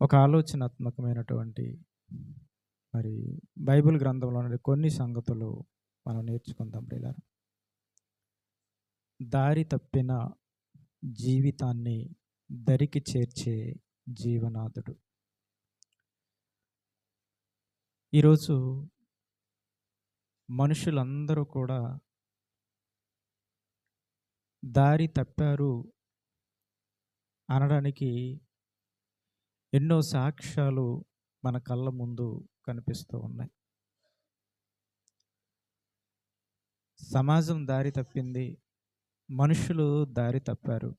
ఒక ఆలోచనాత్మకమైనటువంటి మరి బైబిల్ గ్రంథంలోని కొన్ని సంగతులు మనం నేర్చుకుందాం ప్రియులారా. దారి తప్పిన జీవితాన్ని దరికి చేర్చే జీవనాథుడు. ఈరోజు మనుషులందరూ కూడా దారి తప్పారు అనడానికి ఎన్నో సాక్ష్యాలు మన కళ్ళ ముందు కనిపిస్తూ ఉన్నాయి. సమాజం దారి తప్పింది, మనుషులు దారి తప్పారు.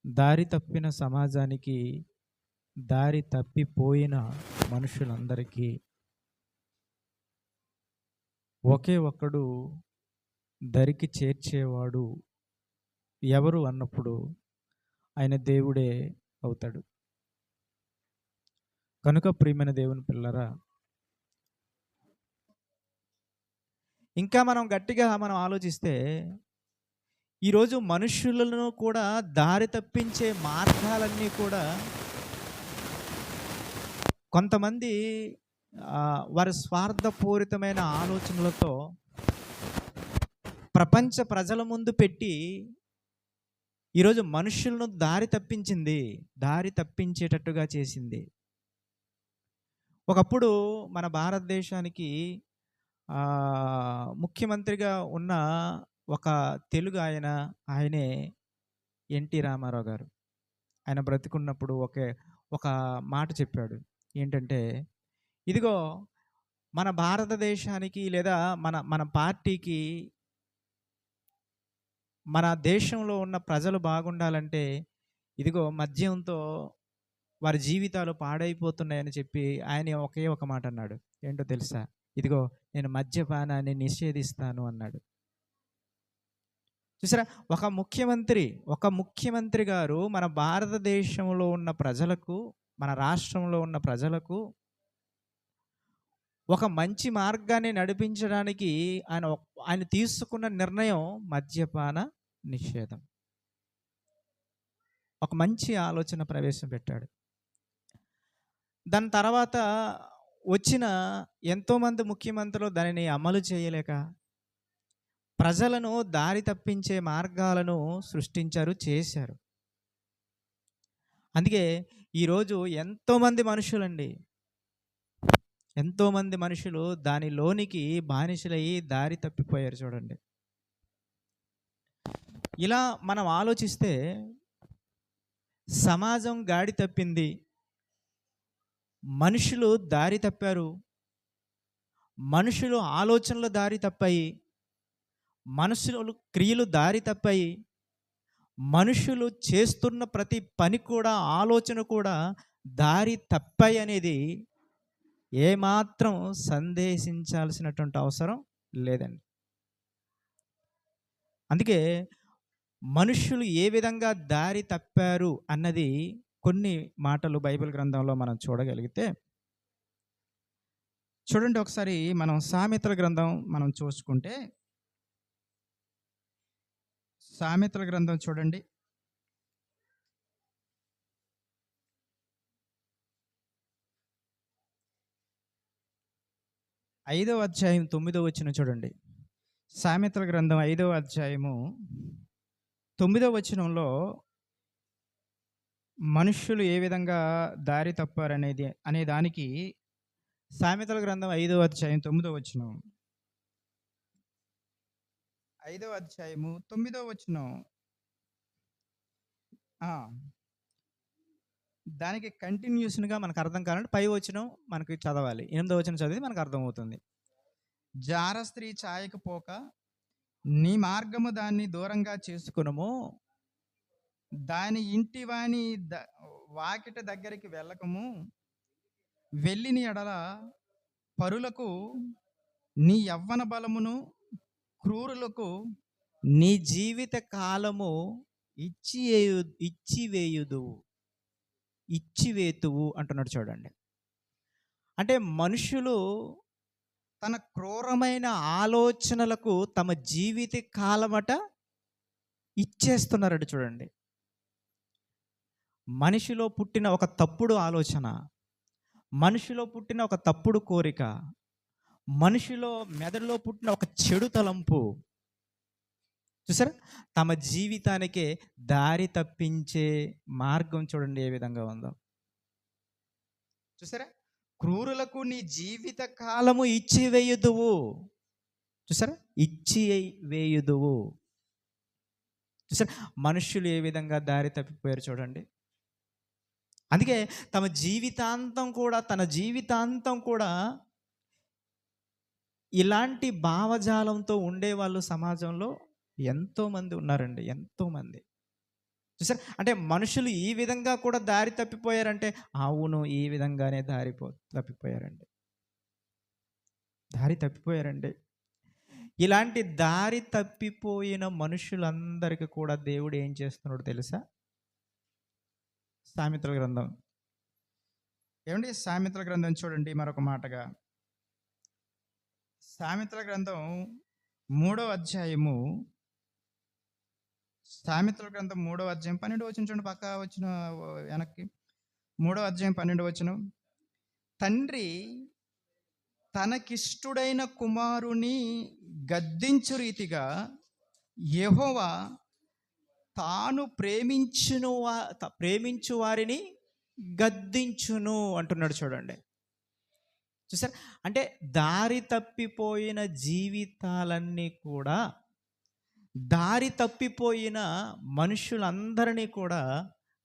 దారి తప్పిన సమాజానికి, దారి తప్పిపోయిన మనుషులందరికీ ఒకే ఒక్కడు దరికి చేర్చేవాడు ఎవరు అన్నప్పుడు ఆయన దేవుడే అవుతాడు. కనుక ప్రియమైన దేవుని పిల్లరా, ఇంకా మనం గట్టిగా ఆలోచిస్తే ఈరోజు మనుషులను కూడా దారి తప్పించే మార్గాలన్నీ కూడా కొంతమంది వారి స్వార్థపూరితమైన ఆలోచనలతో ప్రపంచ ప్రజల ముందు పెట్టి ఈరోజు మనుషులను దారి తప్పించేటట్టుగా చేసింది. ఒకప్పుడు మన భారతదేశానికి ముఖ్యమంత్రిగా ఉన్న ఒక తెలుగు ఆయనే ఎన్టీ రామారావు గారు. ఆయన బ్రతికున్నప్పుడు ఒక మాట చెప్పాడు. ఏంటంటే, ఇదిగో మన భారతదేశానికి లేదా మన పార్టీకి, మన దేశంలో ఉన్న ప్రజలు బాగుండాలంటే ఇదిగో మద్యంతో వారి జీవితాలు పాడైపోతున్నాయని చెప్పి ఆయన ఒకే ఒక మాట అన్నాడు. ఏంటో తెలుసా? ఇదిగో నేను మద్యపానాన్ని నిషేధిస్తాను అన్నాడు. చూసారా, ఒక ముఖ్యమంత్రి గారు మన భారతదేశంలో ఉన్న ప్రజలకు, మన రాష్ట్రంలో ఉన్న ప్రజలకు ఒక మంచి మార్గాన్ని నడిపించడానికి ఆయన తీసుకున్న నిర్ణయం మద్యపాన నిషేధం. ఒక మంచి ఆలోచన ప్రవేశపెట్టాడు. దాని తర్వాత వచ్చిన ఎంతోమంది ముఖ్యమంత్రులు దానిని అమలు చేయలేక ప్రజలను దారి తప్పించే మార్గాలను సృష్టించారు, చేశారు. అందుకే ఈరోజు ఎంతోమంది మనుషులు దానిలోనికి బానిసలయ్యి దారి తప్పిపోయారు. చూడండి, ఇలా మనం ఆలోచిస్తే సమాజం గాడి తప్పింది, మనుషులు దారి తప్పారు, మనుషులు ఆలోచనలు దారి తప్పాయి, మనుషులు క్రియలు దారి తప్పాయి, మనుషులు చేస్తున్న ప్రతి పని కూడా, ఆలోచన కూడా దారి తప్పాయి అనేది ఏమాత్రం సందేశించాల్సినటువంటి అవసరం లేదండి. అందుకే మనుషులు ఏ విధంగా దారి తప్పారు అన్నది కొన్ని మాటలు బైబిల్ గ్రంథంలో మనం చూడగలిగితే, చూడండి ఒకసారి మనం సామెతల గ్రంథం మనం చూసుకుంటే, సామెతల గ్రంథం చూడండి, 5వ అధ్యాయం 9వ వచనం చూడండి. సామెతల గ్రంథం 5వ అధ్యాయము 9వ వచనంలో మనుష్యులు ఏ విధంగా దారి తప్పారు అనే దానికి సామెతల గ్రంథం 5వ అధ్యాయం 9వ వచనం, 5వ అధ్యాయము 9వ వచనం, దానికి కంటిన్యూషన్గా మనకు అర్థం కావాలంటే పై వచనం మనకి చదవాలి. 8వ వచనం చదివి మనకు అర్థమవుతుంది. జార స్త్రీ ఛాయకు పోక నీ మార్గము దాన్ని దూరంగా చేసుకునము, దాని ఇంటి వాని వాకిట దగ్గరికి వెళ్ళకము, వెళ్ళిన ఎడల పరులకు నీ యవ్వన బలమును, క్రూరులకు నీ జీవిత కాలము ఇచ్చివేతువు అంటున్నాడు. చూడండి, అంటే మనుషులు తన క్రూరమైన ఆలోచనలకు తమ జీవిత కాలమట ఇచ్చేస్తున్నారట. చూడండి, మనిషిలో పుట్టిన ఒక తప్పుడు ఆలోచన, మనిషిలో పుట్టిన ఒక తప్పుడు కోరిక, మనిషిలో మెదడులో పుట్టిన ఒక చెడు తలంపు చూసారా, తమ జీవితానికే దారి తప్పించే మార్గం చూడండి ఏ విధంగా ఉందో. చూసారా, క్రూరులకు నీ జీవిత కాలము ఇచ్చి వేయుదువు. చూసారా, ఇచ్చి వేయుదువు. చూసారా, మనుషులు ఏ విధంగా దారి తప్పిపోయారు చూడండి. అందుకే తన జీవితాంతం కూడా ఇలాంటి భావజాలంతో ఉండేవాళ్ళు సమాజంలో ఎంతోమంది ఉన్నారండి, ఎంతోమంది. చూసారు, అంటే మనుషులు ఈ విధంగా కూడా దారి తప్పిపోయారంటే అవును, ఈ విధంగానే తప్పిపోయారండి. ఇలాంటి దారి తప్పిపోయిన మనుషులందరికీ కూడా దేవుడు ఏం చేస్తున్నాడు తెలుసా? సామెతల గ్రంథం సామెతల గ్రంథం చూడండి మరొక మాటగా. సామెతల గ్రంథం 3వ అధ్యాయము, సామెతల గ్రంథం 3వ అధ్యాయం 12వ వచనం చూడండి, పక్క వచ్చిన వెనక్కి. 3వ అధ్యాయం 12వ వచనం. తండ్రి తనకిష్టుడైన కుమారుని గద్దించు రీతిగా యెహోవా తాను ప్రేమించు వారిని గద్దించును అంటున్నాడు చూడండి. చూసారు, అంటే దారి తప్పిపోయిన జీవితాలన్నీ కూడా, దారి తప్పిపోయిన మనుషులందరినీ కూడా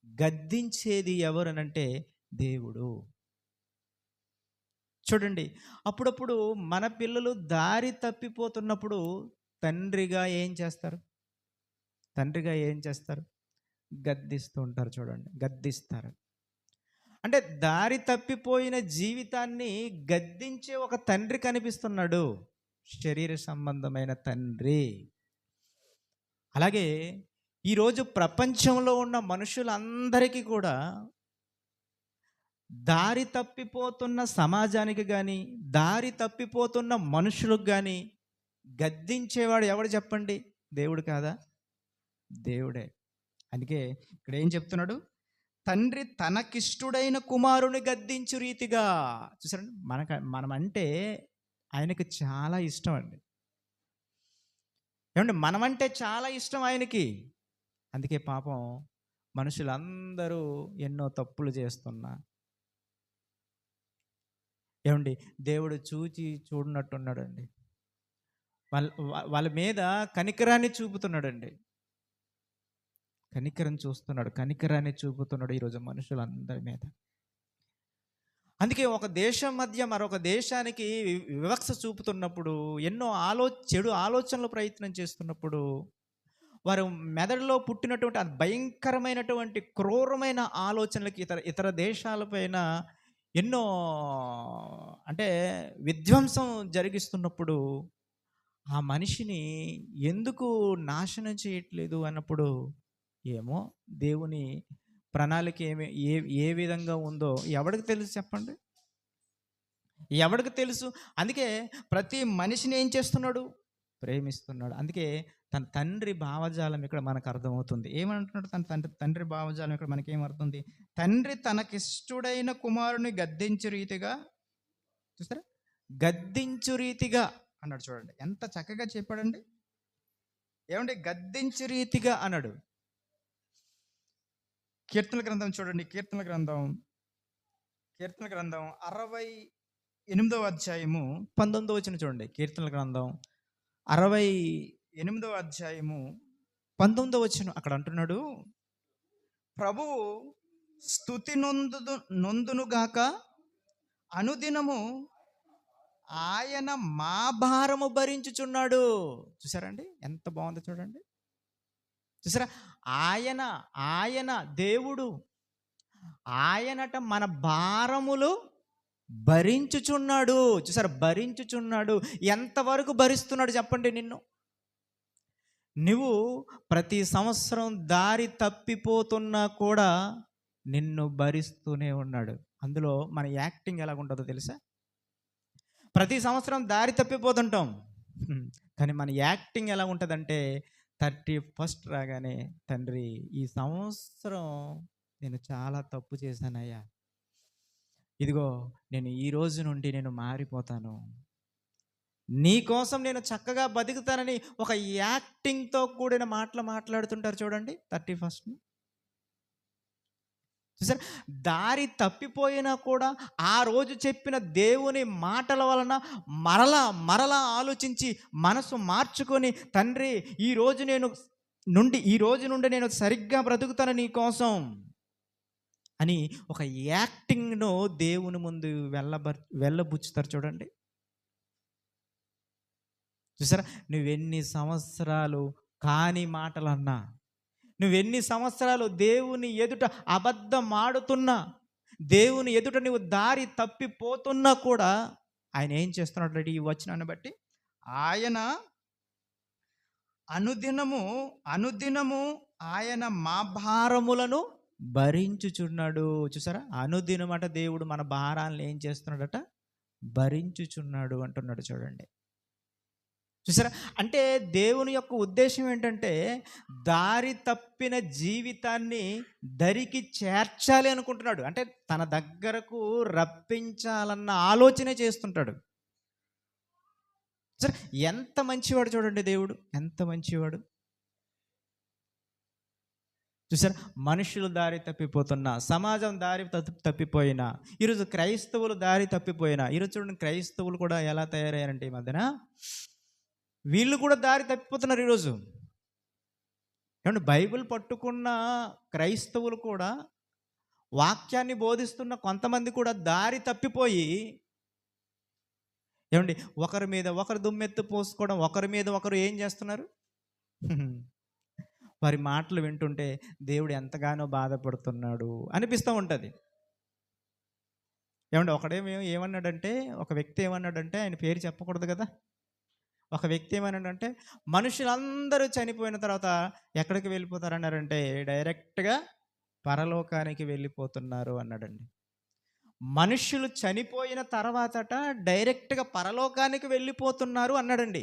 గద్దించేది ఎవరనంటే దేవుడు. చూడండి, అప్పుడప్పుడు మన పిల్లలు దారి తప్పిపోతున్నప్పుడు తండ్రిగా ఏం చేస్తారు? గద్దిస్తూ ఉంటారు చూడండి, గద్దిస్తారు. అంటే దారి తప్పిపోయిన జీవితాన్ని గద్దించే ఒక తండ్రి కనిపిస్తున్నాడు, శరీర సంబంధమైన తండ్రి. అలాగే ఈరోజు ప్రపంచంలో ఉన్న మనుషులందరికీ కూడా దారి తప్పిపోతున్న సమాజానికి కానీ, దారి తప్పిపోతున్న మనుషులకు కానీ గద్దించేవాడు ఎవడు చెప్పండి? దేవుడు కాదా? దేవుడే. అందుకే ఇక్కడ ఏం చెప్తున్నాడు? తండ్రి తనకిష్టుడైన కుమారుని గద్దించు రీతిగా. చూసారండి, మనమంటే ఆయనకి చాలా ఇష్టం అండి. ఏమండి, మనమంటే చాలా ఇష్టం ఆయనకి. అందుకే పాపం మనుషులందరూ ఎన్నో తప్పులు చేస్తున్నా, ఏమండి, దేవుడు చూడనట్టున్నాడండి. వాళ్ళ మీద కనికరాన్ని చూపుతున్నాడండి. కనికరాన్ని చూపుతున్నాడు ఈరోజు మనుషులందరి మీద. అందుకే ఒక దేశం మధ్య మరొక దేశానికి వివక్ష చూపుతున్నప్పుడు, ఎన్నో చెడు ఆలోచనలు ప్రయత్నం చేస్తున్నప్పుడు, వారు మెదడులో పుట్టినటువంటి భయంకరమైనటువంటి క్రూరమైన ఆలోచనలకి ఇతర దేశాలపైన ఎన్నో అంటే విధ్వంసం జరిగిస్తున్నప్పుడు ఆ మనిషిని ఎందుకు నాశనం చేయట్లేదు అన్నప్పుడు, ఏమో దేవుని ప్రణాళిక ఏ విధంగా ఉందో ఎవడికి తెలుసు చెప్పండి? ఎవడికి తెలుసు? అందుకే ప్రతి మనిషిని ఏం చేస్తున్నాడు? ప్రేమిస్తున్నాడు. అందుకే తన తండ్రి భావజాలం ఇక్కడ మనకు అర్థమవుతుంది. ఏమంటున్నాడు? తన తండ్రి భావజాలం ఇక్కడ మనకి ఏమర్థమవుతుంది? తండ్రి తనకిష్టుడైన కుమారుని గద్దించు రీతిగా. చూస్తారా, గద్దించు రీతిగా అన్నాడు చూడండి, ఎంత చక్కగా చెప్పాడండి. ఏమండి, గద్దించు రీతిగా అన్నాడు. కీర్తన గ్రంథం చూడండి, కీర్తన గ్రంథం 68వ అధ్యాయము 19వ వచనం చూడండి. కీర్తన గ్రంథం 68వ అధ్యాయము 19వ వచనం అక్కడ అంటున్నాడు, ప్రభువు స్తుతి నొందునుగాక, అనుదినము ఆయన మా భారము భరించుచున్నాడు. చూసారండి, ఎంత బాగుందో చూడండి. చూసారా, ఆయన దేవుడు, ఆయనట మన భారములు భరించుచున్నాడు. చూసారా, భరించుచున్నాడు. ఎంతవరకు భరిస్తున్నాడు చెప్పండి? నువ్వు ప్రతి సంవత్సరం దారి తప్పిపోతున్నా కూడా నిన్ను భరిస్తూనే ఉన్నాడు. అందులో మన యాక్టింగ్ ఎలాగుంటుందో తెలుసా? ప్రతి సంవత్సరం దారి తప్పిపోతుంటాం, కానీ మన యాక్టింగ్ ఎలా ఉంటుందంటే 31st రాగానే, తండ్రి ఈ సంవత్సరం నేను చాలా తప్పు చేశానయ్యా. ఇదిగో నేను ఈ రోజు నుండి నేను మారిపోతాను. నీ కోసం నేను చక్కగా బతుకుతానని ఒక యాక్టింగ్‌తో కూడిన మాటలు మాట్లాడుతుంటారు చూడండి 31. చూసారా? దారి తప్పిపోయినా కూడా ఆ రోజు చెప్పిన దేవుని మాటల వలన మరలా మరలా ఆలోచించి మనసు మార్చుకొని, తండ్రి ఈ రోజు నుండి నేను సరిగ్గా బ్రతుకుతాను నీ కోసం అని ఒక యాక్టింగ్‌ను దేవుని ముందు వెళ్ళబుచ్చుతారు చూడండి. చూసారా? నువ్వెన్ని సంవత్సరాలు కాని మాటలన్నా, నువ్వెన్ని సంవత్సరాలు దేవుని ఎదుట అబద్ధమాడుతున్నా, దేవుని ఎదుట నువ్వు దారి తప్పిపోతున్నా కూడా ఆయన ఏం చేస్తున్నాడంటే ఈ వచనాన్ని బట్టి, ఆయన అనుదినము అనుదినము ఆయన మా భారములను భరించుచున్నాడు. చూసారా? అనుదినమట దేవుడు మన భారాలను ఏం చేస్తున్నాడట? భరించుచున్నాడు అంటున్నాడు చూడండి. చూసారా? అంటే దేవుని యొక్క ఉద్దేశం ఏంటంటే దారి తప్పిన జీవితాన్ని దరికి చేర్చాలి అనుకుంటున్నాడు. అంటే తన దగ్గరకు రప్పించాలన్న ఆలోచనే చేస్తుంటాడు. సరే, ఎంత మంచివాడు చూడండి దేవుడు, ఎంత మంచివాడు. చూసారా? మనుషులు దారి తప్పిపోతున్నా, సమాజం దారి తప్పిపోయినా, ఈరోజు క్రైస్తవులు దారి తప్పిపోయినా, ఈరోజు చూడండి క్రైస్తవులు కూడా ఎలా తయారయ్యారంటే ఈ మధ్యన వీళ్ళు కూడా దారి తప్పిపోతున్నారు ఈరోజు. ఏమంటే బైబిల్ పట్టుకున్న క్రైస్తవులు కూడా, వాక్యాన్ని బోధిస్తున్న కొంతమంది కూడా దారి తప్పిపోయి, ఏమండి ఒకరి మీద ఒకరు దుమ్మెత్తు పోసుకోవడం, ఒకరి మీద ఒకరు ఏం చేస్తున్నారు? వారి మాటలు వింటుంటే దేవుడు ఎంతగానో బాధపడుతున్నాడు అనిపిస్తూ ఉంటుంది. ఏమండి ఏమన్నాడంటే, ఒక వ్యక్తి ఏమన్నాడంటే, ఆయన పేరు చెప్పకూడదు కదా, ఒక వ్యక్తి ఏమన్నాడంటే మనుషులందరూ చనిపోయిన తర్వాత ఎక్కడికి వెళ్ళిపోతారన్నారంటే డైరెక్ట్గా పరలోకానికి వెళ్ళిపోతున్నారు అన్నాడండి. మనుషులు చనిపోయిన తర్వాతట డైరెక్ట్గా పరలోకానికి వెళ్ళిపోతున్నారు అన్నాడండి.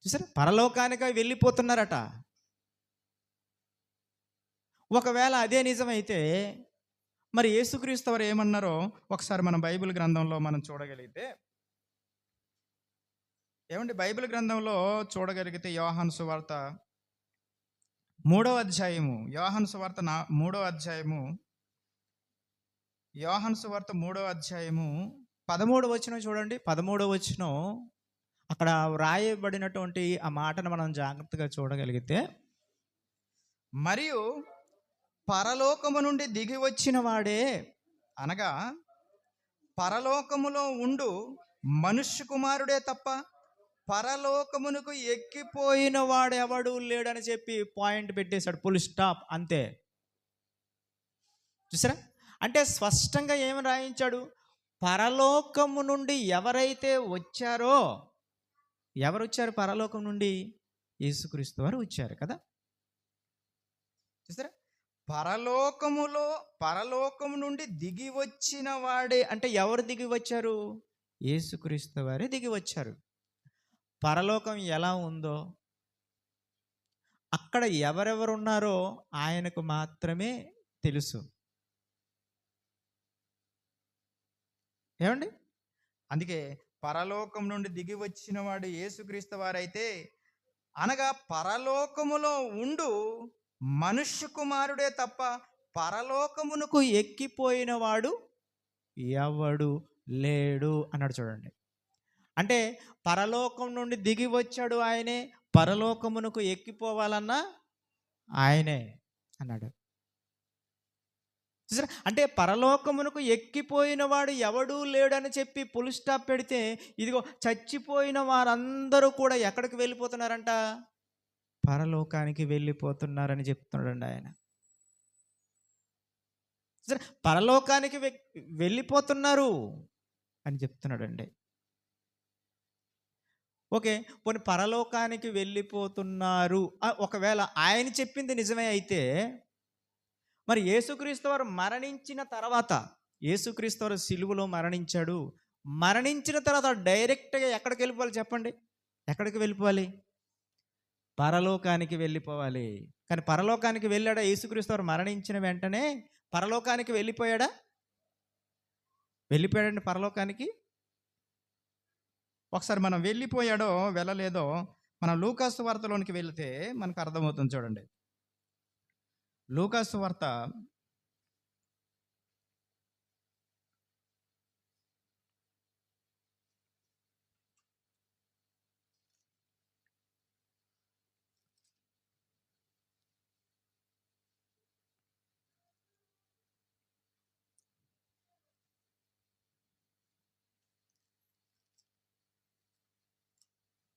చూసారా? పరలోకానికి వెళ్ళిపోతున్నారట. ఒకవేళ అదే నిజమైతే మరి యేసుక్రీస్తు వారు ఏమన్నారో ఒకసారి మనం బైబిల్ గ్రంథంలో మనం చూడగలిగితే, ఏమండి బైబిల్ గ్రంథంలో చూడగలిగితే యోహాను సువార్త 3వ అధ్యాయము, యోహాను సువార్త 3వ అధ్యాయము, యోహాను సువార్త 3వ అధ్యాయము 13వ వచనం చూడండి. 13వ వచనం అక్కడ వ్రాయబడినటువంటి ఆ మాటను మనం జాగ్రత్తగా చూడగలిగితే, మరియు పరలోకము నుండి దిగి వచ్చిన వాడే, అనగా పరలోకములో ఉండు మనుష్య కుమారుడే తప్ప పరలోకమునకు ఎక్కిపోయిన వాడు ఎవడు లేడని చెప్పి పాయింట్ పెట్టేశాడు. ఫుల్ స్టాప్, అంతే. చూసారా? అంటే స్పష్టంగా ఏమి రాయించాడు? పరలోకము నుండి ఎవరైతే వచ్చారో, ఎవరు వచ్చారు పరలోకం నుండి? యేసుక్రీస్తు వారు వచ్చారు కదా. చూసారా? పరలోకము నుండి దిగి వచ్చిన వాడే అంటే ఎవరు దిగి వచ్చారు? యేసుక్రీస్తు వారే దిగి వచ్చారు. పరలోకం ఎలా ఉందో, అక్కడ ఎవరెవరున్నారో ఆయనకు మాత్రమే తెలుసు. ఏమండి? అందుకే పరలోకం నుండి దిగి వచ్చిన వాడు యేసుక్రీస్తు వారైతే, అనగా పరలోకములో ఉండు మనుష్య కుమారుడే తప్ప పరలోకమునకు ఎక్కిపోయిన వాడు ఎవడు లేడు అన్నాడు చూడండి. అంటే పరలోకం నుండి దిగి వచ్చాడు ఆయనే, పరలోకమునకు ఎక్కిపోవాలన్నా ఆయనే అన్నాడు. చూసారా? అంటే పరలోకమునకు ఎక్కిపోయిన వాడు ఎవడూ లేడని చెప్పి ఫుల్ స్టాప్ పెడితే, ఇదిగో చచ్చిపోయిన వారందరూ కూడా ఎక్కడికి వెళ్ళిపోతున్నారంట? పరలోకానికి వెళ్ళిపోతున్నారని చెప్తున్నాడండి ఆయన. సరే, పరలోకానికి వెళ్ళిపోతున్నారు అని చెప్తున్నాడండి. ఓకే, పోనీ పరలోకానికి వెళ్ళిపోతున్నారు, ఒకవేళ ఆయన చెప్పింది నిజమే అయితే, మరి యేసుక్రీస్తు వారు మరణించిన తర్వాత, యేసుక్రీస్తు వారు సిలువలో మరణించాడు, మరణించిన తర్వాత డైరెక్ట్గా ఎక్కడికి వెళ్ళిపోవాలి చెప్పండి? ఎక్కడికి వెళ్ళిపోవాలి? పరలోకానికి వెళ్ళిపోవాలి. కానీ పరలోకానికి వెళ్ళాడా? యేసుక్రీస్తు వారు మరణించిన వెంటనే పరలోకానికి వెళ్ళిపోయాడా? వెళ్ళిపోయాడండి పరలోకానికి? ఒకసారి మనం వెళ్ళిపోయాడో వెళ్ళలేదో మనం లూకాసు వార్తలోనికి వెళితే మనకు అర్థమవుతుంది చూడండి. లూకాసు వార్త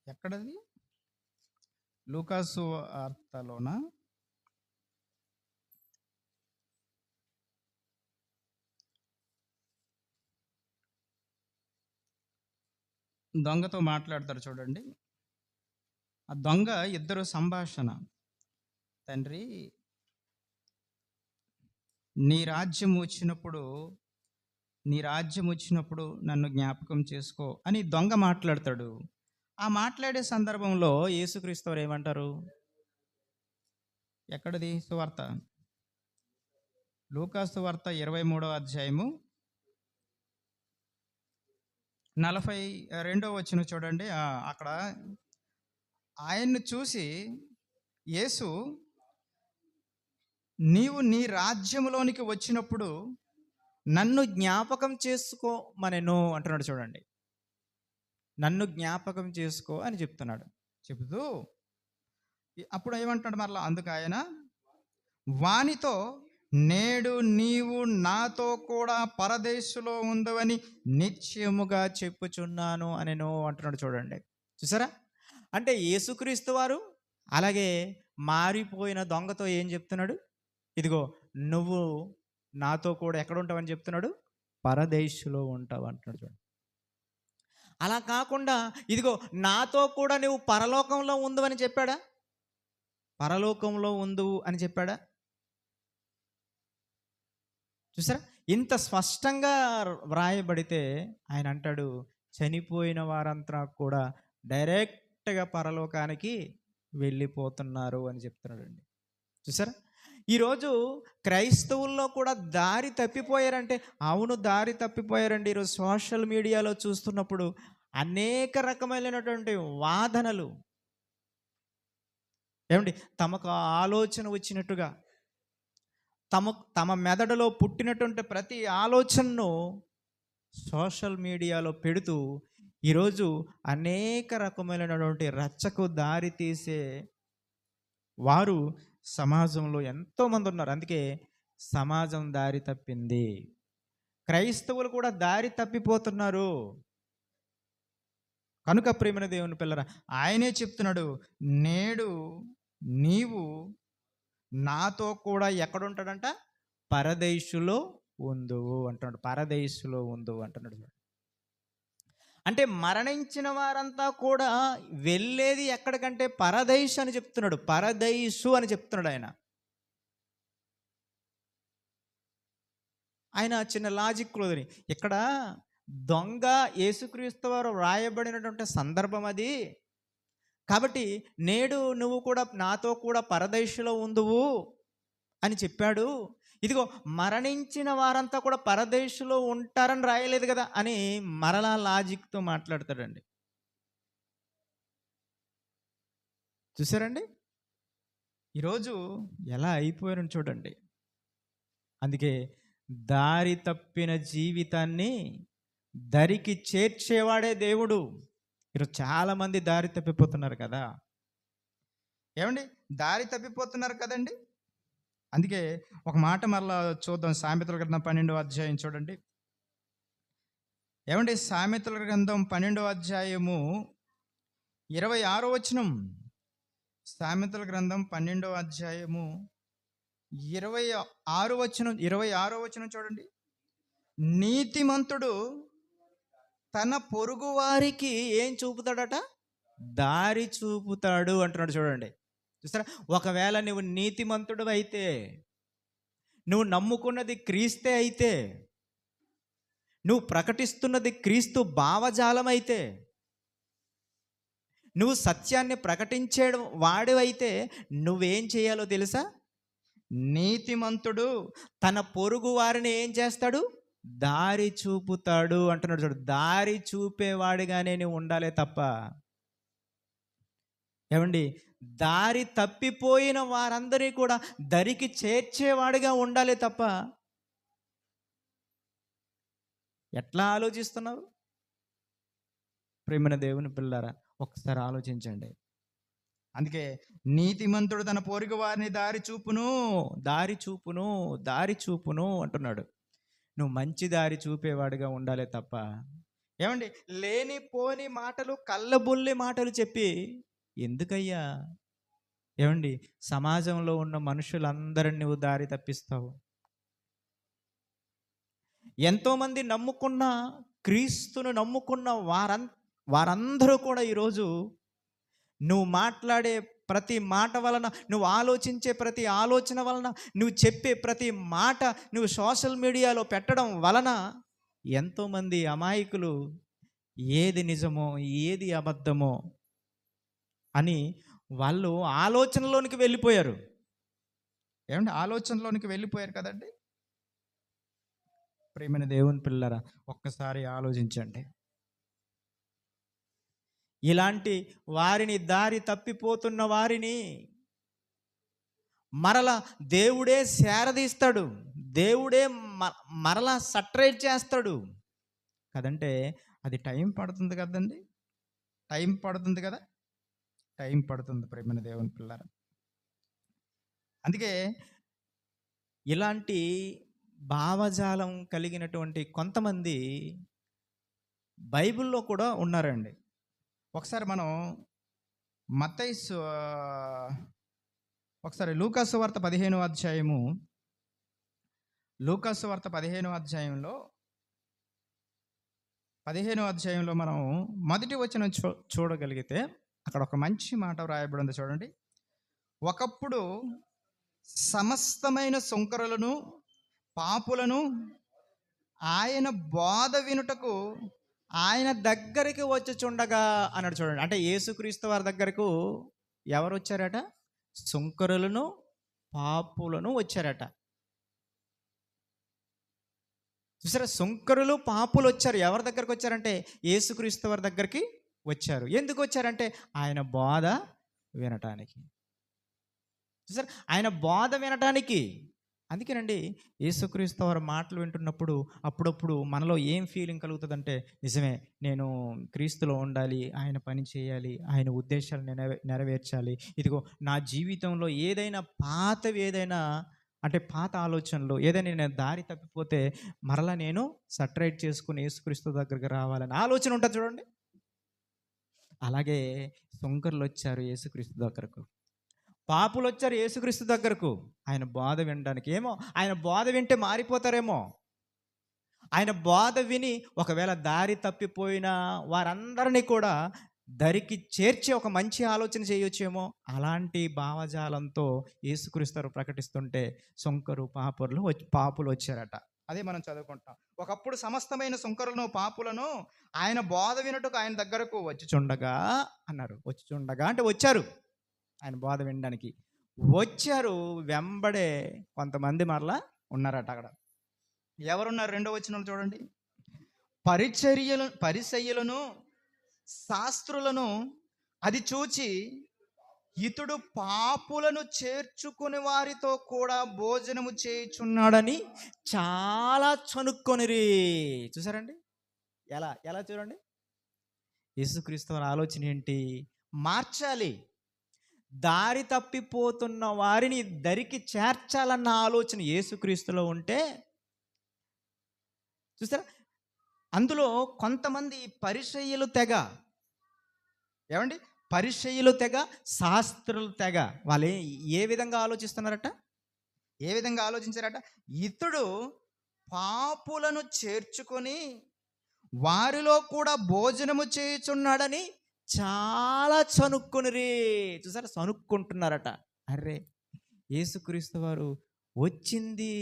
ఎక్కడది? లూకాసు వార్తలోన దొంగతో మాట్లాడతారు చూడండి. ఆ దొంగ ఇద్దరు సంభాషణ. తండ్రి, నీ రాజ్యం వచ్చినప్పుడు నన్ను జ్ఞాపకం చేసుకో అని దొంగ మాట్లాడతాడు. ఆ మాట్లాడే సందర్భంలో యేసుక్రీస్తు వారు ఏమంటారు? ఎక్కడది సువార్త? లూకాసు వార్త 23వ అధ్యాయము 42వ వచనం చూడండి. అక్కడ ఆయన్ను చూసి యేసు, నీవు నీ రాజ్యములోనికి వచ్చినప్పుడు నన్ను జ్ఞాపకం చేసుకోమనెను అంటున్నాడు చూడండి. నన్ను జ్ఞాపకం చేసుకో అని చెప్తున్నాడు. చెబుతూ అప్పుడు ఏమంటాడు మరలా? అందుకు ఆయన వానితో, నేడు నీవు నాతో కూడా పరదేశులో ఉందవని నిశ్చయముగా చెప్పుచున్నాను అనెను అంటున్నాడు చూడండి. చూసారా? అంటే యేసుక్రీస్తు వారు అలాగే మారిపోయిన దొంగతో ఏం చెప్తున్నాడు? ఇదిగో నువ్వు నాతో కూడా ఎక్కడ ఉంటావని చెప్తున్నాడు? పరదేశులో ఉంటావు అంటున్నాడు చూడండి. అలా కాకుండా ఇదిగో నాతో కూడా నువ్వు పరలోకంలో ఉందని చెప్పాడా? పరలోకంలో ఉండు అని చెప్పాడా? చూసారా? ఇంత స్పష్టంగా వ్రాయబడితే ఆయన అంటాడు, చనిపోయిన వారంతా కూడా డైరెక్ట్గా పరలోకానికి వెళ్ళిపోతున్నారు అని చెప్తున్నాడండి. చూసారా? ఈరోజు క్రైస్తవుల్లో కూడా దారి తప్పిపోయారంటే, అవును దారి తప్పిపోయారండి. ఈరోజు సోషల్ మీడియాలో చూస్తున్నప్పుడు అనేక రకమైనటువంటి వాదనలు, ఏమండి, తమకు ఆలోచన వచ్చినట్టుగా తమ మెదడులో పుట్టినటువంటి ప్రతి ఆలోచనను సోషల్ మీడియాలో పెడుతూ ఈరోజు అనేక రకమైనటువంటి రచ్చకు దారి తీసే వారు సమాజంలో ఎంతోమంది ఉన్నారు. అందుకే సమాజం దారి తప్పింది. క్రైస్తవులు కూడా దారి తప్పిపోతున్నారు. కనుక ప్రియమైన దేవుని పిల్లరా, ఆయనే చెప్తున్నాడు, నేడు నీవు నాతో కూడా ఎక్కడుంటాడంట? పరదేశులో ఉందువు అంటున్నాడు. పరదేశులో ఉందువు అంటున్నాడు. అంటే మరణించిన వారంతా కూడా వెళ్ళేది ఎక్కడికంటే పరదేశు అని చెప్తున్నాడు. పరదేశు అని చెప్తున్నాడు ఆయన చిన్న లాజిక్ లోని ఇక్కడ దొంగ యేసుక్రీస్తు వారు వ్రాయబడినటువంటి సందర్భం అది. కాబట్టి నేడు నువ్వు కూడా నాతో కూడా పరదేశులో ఉందువు అని చెప్పాడు. ఇదిగో మరణించిన వారంతా కూడా పరదేశులో ఉంటారని రాయలేదు కదా అని మరలా లాజిక్తో మాట్లాడతాడండి. చూసారండి ఈరోజు ఎలా అయిపోయారని చూడండి. అందుకే దారి తప్పిన జీవితాన్ని దరికి చేర్చేవాడే దేవుడు. ఈరోజు చాలామంది దారి తప్పిపోతున్నారు కదా. ఏమండి, దారి తప్పిపోతున్నారు కదండి. అందుకే ఒక మాట మరలా చూద్దాం. సామెతల గ్రంథం 12వ అధ్యాయం చూడండి. ఏమండి, సామెతల గ్రంథం 12వ అధ్యాయము 26వ వచనం. సామెతల గ్రంథం 12వ అధ్యాయము 26వ వచనం చూడండి. నీతిమంతుడు తన పొరుగు వారికి ఏం చూపుతాడట? దారి చూపుతాడు అంటున్నాడు చూడండి. చూసారా? ఒకవేళ నువ్వు నీతిమంతుడు అయితే, నువ్వు నమ్ముకున్నది క్రీస్తే అయితే, నువ్వు ప్రకటిస్తున్నది క్రీస్తు భావజాలం అయితే, నువ్వు సత్యాన్ని ప్రకటించే వాడివైతే నువ్వేం చేయాలో తెలుసా? నీతిమంతుడు తన పొరుగు వారిని ఏం చేస్తాడు? దారి చూపుతాడు అంటున్నాడు. చూడు, దారి చూపేవాడిగానే నువ్వు ఉండాలే తప్ప, ఏమండి, దారి తప్పిపోయిన వారందరినీ కూడా దరికి చేర్చేవాడిగా ఉండాలి తప్ప, ఎట్లా ఆలోచిస్తున్నావు? ప్రేమైన దేవుని పిల్లారా, ఒకసారి ఆలోచించండి. అందుకే నీతిమంతుడు తన పొరుగు వారిని దారి చూపును, దారి చూపును, దారి చూపును అంటున్నాడు. నువ్వు మంచి దారి చూపేవాడిగా ఉండాలి తప్ప, ఏమండి, లేనిపోని మాటలు, కళ్ళబుల్లి మాటలు చెప్పి ఎందుకయ్యా, ఏమండి, సమాజంలో ఉన్న మనుషులందరిని నువ్వు దారి తప్పిస్తావు. ఎంతోమంది నమ్ముకున్న, క్రీస్తును నమ్ముకున్న వారందరూ కూడా ఈరోజు నువ్వు మాట్లాడే ప్రతి మాట వలన, నువ్వు ఆలోచించే ప్రతి ఆలోచన వలన, నువ్వు చెప్పే ప్రతి మాట నువ్వు సోషల్ మీడియాలో పెట్టడం వలన ఎంతోమంది అమాయకులు ఏది నిజమో ఏది అబద్ధమో అని వాళ్ళు ఆలోచనలోనికి వెళ్ళిపోయారు. ఏమంటే ఆలోచనలోనికి వెళ్ళిపోయారు కదండి. ప్రేమైన దేవుని పిల్లరా, ఒక్కసారి ఆలోచించండి. ఇలాంటి వారిని, దారి తప్పిపోతున్న వారిని మరలా దేవుడే శారదీస్తాడు, దేవుడే మరలా సట్రైట్ చేస్తాడు కదంటే అది టైం పడుతుంది కదండి. టైం పడుతుంది కదా, టైం పడుతుంది ప్రేమైన దేవుని పిల్లరా. అందుకే ఇలాంటి భావజాలం కలిగినటువంటి కొంతమంది బైబిల్లో కూడా ఉన్నారండి. ఒకసారి మనం ఒకసారి లూకాసు వార్త 15వ అధ్యాయము, లూకాసు వార్త 15వ అధ్యాయంలో 15వ అధ్యాయంలో మనం మొదటి వచనం చూడగలిగితే అక్కడ ఒక మంచి మాట వ్రాయబడి ఉంది చూడండి. ఒకప్పుడు సమస్తమైన సుంకరులను, పాపులను ఆయన బోధ వినుటకు ఆయన దగ్గరికి వచ్చుచుండగా అన్నాడు చూడండి. అంటే యేసుక్రీస్తు వారి దగ్గరకు ఎవరు వచ్చారట? సుంకరులను, పాపులను వచ్చారట. చూసారా, సుంకరులు, పాపులు వచ్చారు. ఎవరి దగ్గరకు వచ్చారంటే యేసుక్రీస్తు వారి దగ్గరికి వచ్చారు. ఎందుకు వచ్చారంటే ఆయన బోధ వినటానికి. చూసారా, ఆయన బోధ వినటానికి. అందుకేనండి యేసుక్రీస్తు వారి మాటలు వింటున్నప్పుడు అప్పుడప్పుడు మనలో ఏం ఫీలింగ్ కలుగుతుందంటే, నిజమే, నేను క్రీస్తులో ఉండాలి, ఆయన పని చేయాలి, ఆయన ఉద్దేశాలు నెరవేర్చాలి. ఇదిగో నా జీవితంలో ఏదైనా పాత ఆలోచనలు ఏదైనా నేను దారి తప్పిపోతే మరలా నేను సట్రైట్ చేసుకుని యేసుక్రీస్తు దగ్గరికి రావాలని ఆలోచన ఉంటుంది చూడండి. అలాగే సుంకరులు వచ్చారు యేసుక్రీస్తు దగ్గరకు, పాపులు వచ్చారు యేసుక్రీస్తు దగ్గరకు ఆయన బోధ వినడానికి. ఏమో ఆయన బోధ వింటే మారిపోతారేమో, ఆయన బోధ విని ఒకవేళ దారి తప్పిపోయిన వారందరినీ కూడా దరికి చేర్చి ఒక మంచి ఆలోచన చేయొచ్చేమో. అలాంటి భావజాలంతో యేసుక్రీస్తు ప్రకటిస్తుంటే సుంకరు, పాపులు వచ్చారట. అదే మనం చదువుకుంటాం. ఒకప్పుడు సమస్తమైన సుంకరులను, పాపులను ఆయన బోధ వినుటకు ఆయన దగ్గరకు వచ్చుచుండగా అన్నారు. వచ్చుచుండగా అంటే వచ్చారు, ఆయన బోధ వినడానికి వచ్చారు. వెంబడే కొంతమంది మరలా ఉన్నారట అక్కడ. ఎవరున్నారు? 2వ వచనంలో చూడండి. పరిసయ్యులను, శాస్త్రులను అది చూచి ఇతడు పాపులను చేర్చుకుని వారితో కూడా భోజనము చేయుచున్నాడని చాలా చనుక్కొనిరి. చూసారండి ఎలా చూడండి. యేసుక్రీస్తు వారి ఆలోచన ఏంటి? మార్చాలి, దారి తప్పిపోతున్న వారిని దరికి చేర్చాలన్న ఆలోచన యేసుక్రీస్తులో ఉంటే, చూసారా, అందులో కొంతమంది పరిసయ్యులు తెగ, ఏమండి, పరిసయ్యులు తెగ, శాస్త్రులు తెగ, వాళ్ళు ఏ విధంగా ఆలోచిస్తున్నారట? ఏ విధంగా ఆలోచించారట? ఇతడు పాపులను చేర్చుకొని వారిలో కూడా భోజనము చేయుచున్నాడని చాలా చనుక్కునిరి. చూసారా, చనుక్కుంటున్నారట. అరే, యేసుక్రీస్తు వారు వచ్చింది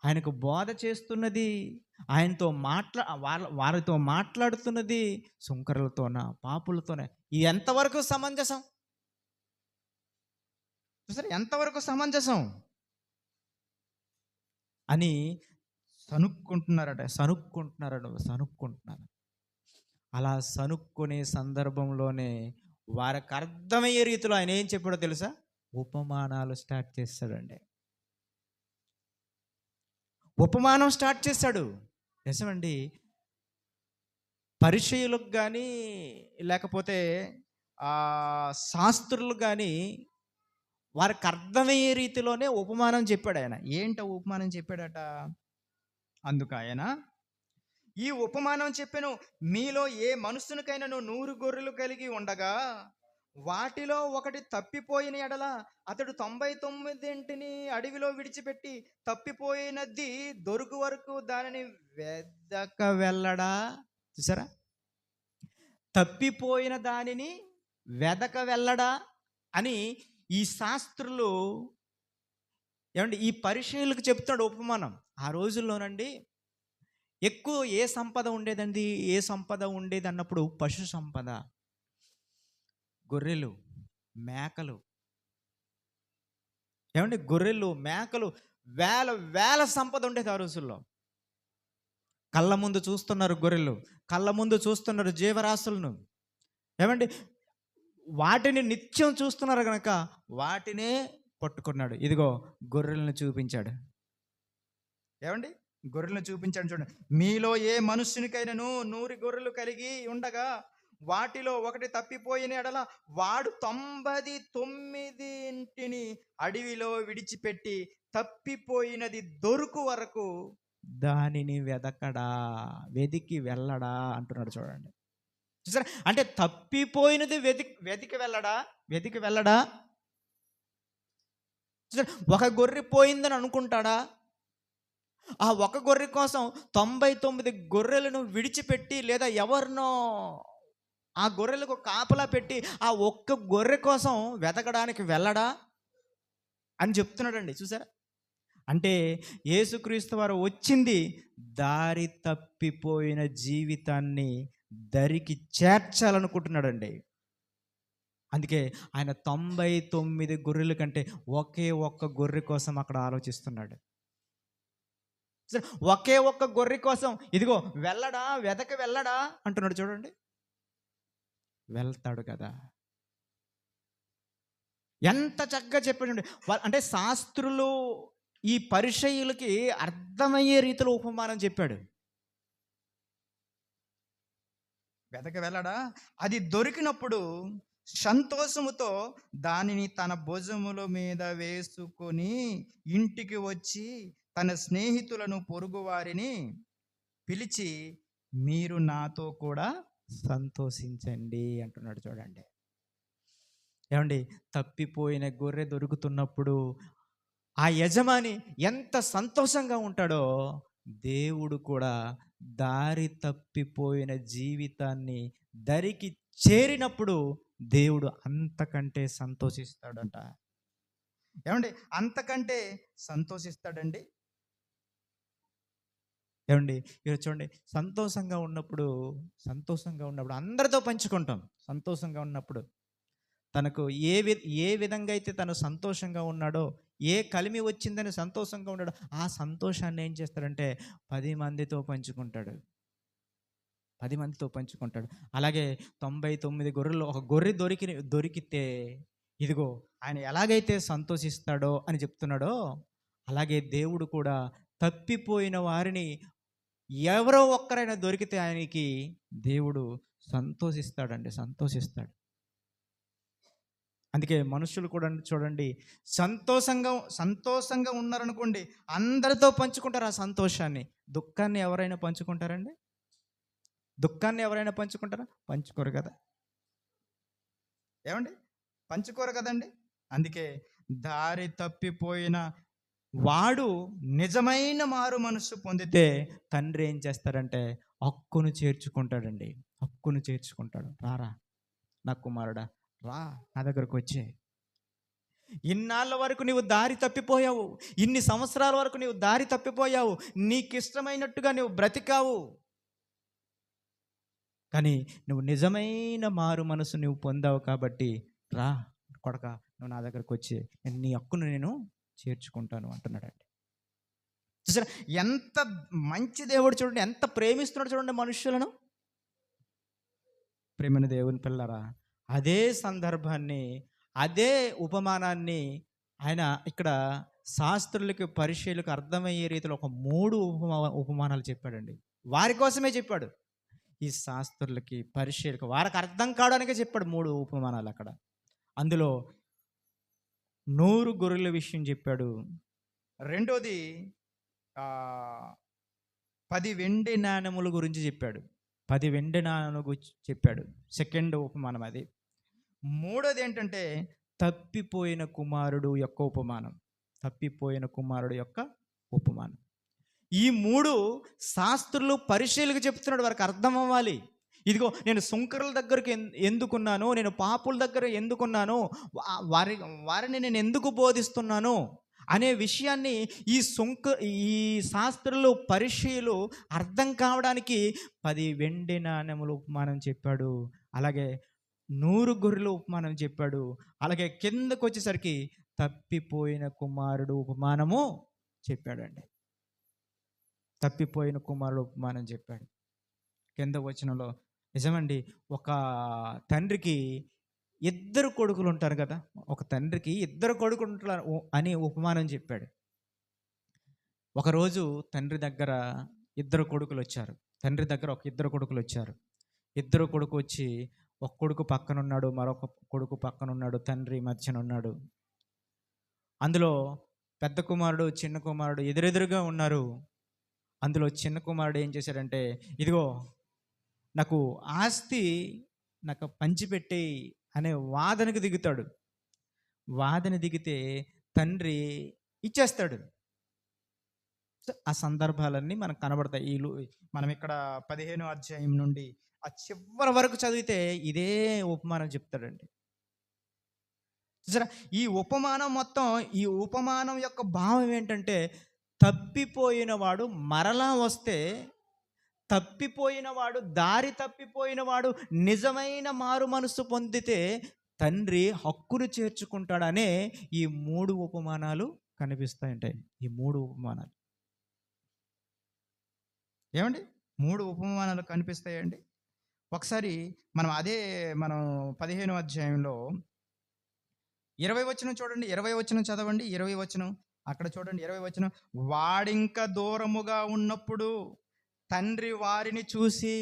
ఆయనకు బోధ చేస్తున్నది, ఆయనతో వారితో మాట్లాడుతున్నది సుంకరులతోన, పాపులతోనే. ఇది ఎంతవరకు సమంజసం? చూసారా ఎంతవరకు సమంజసం అని సనుక్కుంటున్నారు. అలా సనుక్కునే సందర్భంలోనే వారికి అర్థమయ్యే రీతిలో ఆయన ఏం చెప్పాడో తెలుసా? ఉపమానాలు స్టార్ట్ చేస్తాడండి. ఉపమానం స్టార్ట్ చేశాడు. నిజమండి. పరిచయులకు కానీ లేకపోతే శాస్త్రులకు కానీ వారికి అర్థమయ్యే రీతిలోనే ఉపమానం చెప్పాడు ఆయన. ఏంట ఉపమానం చెప్పాడట? అందుకు ఆయన ఈ ఉపమానం చెప్పెను, మీలో ఏ మనుషునికైనాను 100 గొర్రెలు కలిగి ఉండగా వాటిలో ఒకటి తప్పిపోయిన ఎడల అతడు 99 అడవిలో విడిచిపెట్టి తప్పిపోయినది దొరుకు వరకు దానిని వెదక వెళ్ళడా? చూసారా, తప్పిపోయిన దానిని వెదక వెళ్ళడా అని ఈ శాస్త్రులు ఏమండి ఈ పరిచయులకు చెప్తాడు ఉపమానం. ఆ రోజుల్లోనండి ఎక్కువ ఏ సంపద ఉండేదండి? ఏ సంపద ఉండేది అన్నప్పుడు పశు సంపద, గొర్రెలు, మేకలు. ఏమండి గొర్రెలు, మేకలు వేల వేల సంపద ఉండేది ఆ రోజుల్లో. కళ్ళ ముందు చూస్తున్నారు గొర్రెలు, కళ్ళ ముందు చూస్తున్నారు జీవరాశులను. ఏమండి వాటిని నిత్యం చూస్తున్నారు కనుక వాటినే పట్టుకున్నాడు. ఇదిగో గొర్రెలను చూపించాడు. ఏమండి గొర్రెలను చూపించాడు. చూడండి, మీలో ఏ మనుష్యునికైనాను 100 గొర్రెలు కలిగి ఉండగా వాటిలో ఒకటి తప్పిపోయిన ఎడల వాడు 99 అడవిలో విడిచిపెట్టి తప్పిపోయినది దొరుకు వరకు దానిని వెదికి వెళ్ళడా అంటున్నాడు. చూడండి, చూసారా, అంటే తప్పిపోయినది వెతికి వెళ్ళడా? ఒక గొర్రె పోయిందని అనుకుంటాడా? ఆ ఒక గొర్రె కోసం 99 గొర్రెలను విడిచిపెట్టి లేదా ఎవరినో ఆ గొర్రెలకు కాపలా పెట్టి ఆ ఒక్క గొర్రె కోసం వెతకడానికి వెళ్ళడా అని చెప్తున్నాడండి. చూసారా, అంటే యేసుక్రీస్తు వారు వచ్చింది దారి తప్పిపోయిన జీవితాన్ని దరికి చేర్చాలనుకుంటున్నాడండి. అందుకే ఆయన 99 గొర్రెల కంటే ఒకే ఒక్క గొర్రె కోసం అక్కడ ఆలోచిస్తున్నాడు. ఒకే ఒక్క గొర్రె కోసం ఇదిగో వెళ్ళడా అంటున్నాడు. చూడండి, వెళ్తాడు కదా. ఎంత చక్కగా చెప్పాడండి. అంటే శాస్త్రులు ఈ పరిచయులకి అర్థమయ్యే రీతిలో ఉపమానం చెప్పాడు. వెళ్ళడా, అది దొరికినప్పుడు సంతోషముతో దానిని తన భుజముల మీద వేసుకొని ఇంటికి వచ్చి తన స్నేహితులను పొరుగు వారిని పిలిచి మీరు నాతో కూడా సంతోషించండి అంటున్నాడు. చూడండి, ఏమండి తప్పిపోయిన గొర్రె దొరుకుతున్నప్పుడు ఆ యజమాని ఎంత సంతోషంగా ఉంటాడో దేవుడు కూడా దారి తప్పిపోయిన జీవితాన్ని దరికి చేరినప్పుడు దేవుడు అంతకంటే సంతోషిస్తాడంట. ఏమండి అంతకంటే సంతోషిస్తాడండి. ఏమండి ఈరోజు చూడండి, సంతోషంగా ఉన్నప్పుడు అందరితో పంచుకుంటాం. సంతోషంగా ఉన్నప్పుడు తనకు ఏ విధంగా అయితే తను సంతోషంగా ఉన్నాడో, ఏ కలిమి వచ్చిందని సంతోషంగా ఉన్నాడో ఆ సంతోషాన్ని ఏం చేస్తాడంటే 10 మందితో పంచుకుంటాడు. అలాగే 99 గొర్రెలు ఒక గొర్రె దొరికితే ఇదిగో ఆయన ఎలాగైతే సంతోషిస్తాడో అని చెప్తున్నాడో, అలాగే దేవుడు కూడా తప్పిపోయిన వారిని ఎవరో ఒక్కరైనా దొరికితే ఆయనకి దేవుడు సంతోషిస్తాడండి. అందుకే మనుషులు కూడా పంచుకుంటాడు. సంతోషంగా ఉన్నారనుకోండి, అందరితో పంచుకుంటారు ఆ సంతోషాన్ని. దుఃఖాన్ని ఎవరైనా పంచుకుంటారండి? పంచుకోరు కదా. ఏమండి పంచుకోరు కదండి. అందుకే దారి తప్పిపోయిన వాడు నిజమైన మారు మనసు పొందితే తండ్రి ఏం చేస్తాడంటే హక్కును చేర్చుకుంటాడు. రారా నా కుమారుడా, రా నా దగ్గరకు వచ్చే. ఇన్నాళ్ళ వరకు నీవు దారి తప్పిపోయావు. ఇన్ని సంవత్సరాల వరకు నీవు దారి తప్పిపోయావు. నీకిష్టమైనట్టుగా నువ్వు బ్రతికావు. కానీ నువ్వు నిజమైన మారు మనసు నువ్వు పొందావు కాబట్టి రా కొడకా, నువ్వు నా దగ్గరకు వచ్చి నీ హక్కును నేను చేర్చుకుంటాను అంటున్నాడండి. చూసారా ఎంత మంచి దేవుడు, చూడండి ఎంత ప్రేమిస్తున్నాడు చూడండి మనుషులను. ప్రేమని దేవుని పిల్లరా, అదే సందర్భాన్ని, అదే ఉపమానాన్ని ఆయన ఇక్కడ శాస్త్రులకి పరిచయులకు అర్థమయ్యే రీతిలో ఒక 3 ఉపమానాలు చెప్పాడండి. వారి కోసమే చెప్పాడు. ఈ శాస్త్రులకి పరిచయులకు వారికి అర్థం కావడానికే చెప్పాడు 3 ఉపమానాలు అక్కడ. అందులో 100 గొర్రెల విషయం చెప్పాడు. రెండోది 10 వెండి నాణెముల గురించి చెప్పాడు. 10 వెండి నాణెముల గురించి చెప్పాడు. సెకండ్ ఉపమానం అది. మూడోది ఏంటంటే తప్పిపోయిన కుమారుడు యొక్క ఉపమానం. తప్పిపోయిన కుమారుడు యొక్క ఉపమానం. ఈ 3 శాస్త్రులు పరిచయులకు చెప్తున్నాడు, వారికి అర్థం అవ్వాలి. ఇదిగో నేను సుంకరుల దగ్గరికి ఎందుకున్నాను, నేను పాపుల దగ్గర ఎందుకున్నాను, వారిని నేను ఎందుకు బోధిస్తున్నాను అనే విషయాన్ని ఈ శాస్త్రులు పరిచయులు అర్థం కావడానికి 10 వెండి నాణెముల ఉపమానం చెప్పాడు. అలాగే 100 గొర్రెల ఉపమానం చెప్పాడు. అలాగే కిందకు వచ్చేసరికి తప్పిపోయిన కుమారుడు ఉపమానము చెప్పాడండి. తప్పిపోయిన కుమారుడు ఉపమానం చెప్పాడు. కింద వచనంలో నిజమండి, ఒక తండ్రికి 2 కొడుకులు ఉంటారు కదా, ఒక తండ్రికి 2 కొడుకులు ఉంటారు అని ఉపమానం చెప్పాడు. ఒకరోజు తండ్రి దగ్గర 2 కొడుకులు వచ్చారు. తండ్రి దగ్గర ఒక 2 కొడుకులు వచ్చారు. 2 కొడుకు వచ్చి, ఒక కొడుకు పక్కన ఉన్నాడు, మరొక కొడుకు పక్కన ఉన్నాడు, తండ్రి మధ్యన ఉన్నాడు. అందులో పెద్ద కుమారుడు చిన్న కుమారుడు ఎదురెదురుగా ఉన్నారు. అందులో చిన్న కుమారుడు ఏం చేశాడంటే, ఇదిగో నాకు ఆస్తి నాకు పంచిపెట్టి అనే వాదనకు దిగుతాడు. వాదన దిగితే తండ్రి ఇచ్చేస్తాడు. ఆ సందర్భాలన్నీ మనకు కనబడతాయి. మనం ఇక్కడ 15వ అధ్యాయం నుండి ఆ చివరి వరకు చదివితే ఇదే ఉపమానం చెప్తాడండి. చూసారా, ఈ ఉపమానం మొత్తం, ఈ ఉపమానం యొక్క భావం ఏంటంటే, తప్పిపోయిన వాడు మరలా వస్తే, తప్పిపోయిన వాడు, దారి తప్పిపోయిన వాడు నిజమైన మారు మనసు పొందితే తండ్రి హక్కును చేర్చుకుంటాడనే ఈ 3 ఉపమానాలు కనిపిస్తాయంటాయి. ఈ 3 ఉపమానాలు ఏమండి, 3 ఉపమానాలు కనిపిస్తాయండి. ఒకసారి మనం 15వ అధ్యాయంలో 20 వచనం చూడండి. 20 వచనం చదవండి. 20 వచనం అక్కడ చూడండి. 20 వచనం, వాడింక దూరముగా ఉన్నప్పుడు తండ్రి వారిని చూసి